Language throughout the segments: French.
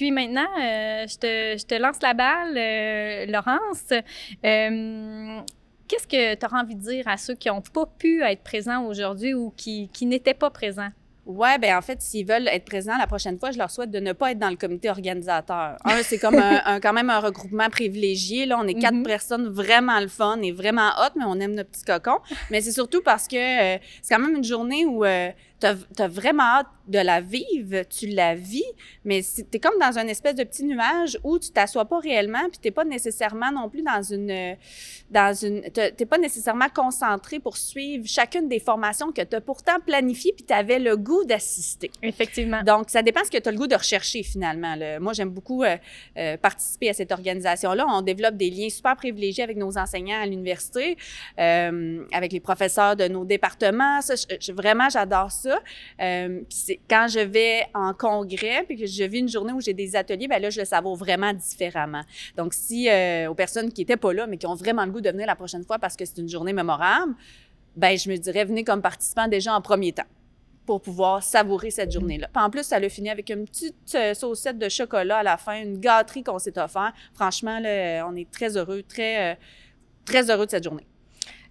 Puis maintenant, je te lance la balle, Laurence. Qu'est-ce que tu auras envie de dire à ceux qui n'ont pas pu être présents aujourd'hui ou qui n'étaient pas présents? Ouais, ben en fait, s'ils veulent être présents la prochaine fois, je leur souhaite de ne pas être dans le comité organisateur. C'est comme quand même un regroupement privilégié. Là, on est 4 personnes vraiment le fun et vraiment hot, mais on aime nos petits cocons. Mais c'est surtout parce que c'est quand même une journée où t'as vraiment hâte de la vivre, tu la vis, mais t'es comme dans un espèce de petit nuage où tu t'assois pas réellement, puis t'es pas nécessairement non plus t'es pas nécessairement concentré pour suivre chacune des formations que t'as pourtant planifiées puis t'avais le goût d'assister. Effectivement. Donc, ça dépend ce que t'as le goût de rechercher finalement. Là. Moi, j'aime beaucoup participer à cette organisation-là. On développe des liens super privilégiés avec nos enseignants à l'université, avec les professeurs de nos départements. Ça, vraiment, j'adore ça. Puis quand je vais en congrès puis que je vis une journée où j'ai des ateliers, ben là, je le savoure vraiment différemment. Donc, si aux personnes qui étaient pas là, mais qui ont vraiment le goût de venir la prochaine fois parce que c'est une journée mémorable, ben je me dirais, venez comme participant déjà en premier temps pour pouvoir savourer cette journée-là. Puis en plus, ça l'a fini avec une petite saucette de chocolat à la fin, une gâterie qu'on s'est offert. Franchement, là, on est très heureux, très heureux de cette journée.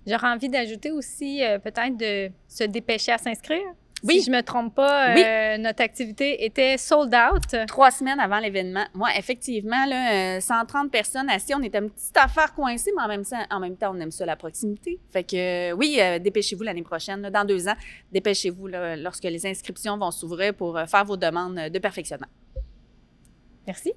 J'aurais envie d'ajouter aussi peut-être de se dépêcher à s'inscrire. Oui. Si je me trompe pas, notre activité était sold out. 3 semaines avant l'événement. Moi, effectivement, là, 130 personnes assises, on était une petite affaire coincée, mais en même temps, on aime ça, la proximité. Fait que oui, dépêchez-vous l'année prochaine, là, dans 2 ans, dépêchez-vous là, lorsque les inscriptions vont s'ouvrir pour faire vos demandes de perfectionnement. Merci.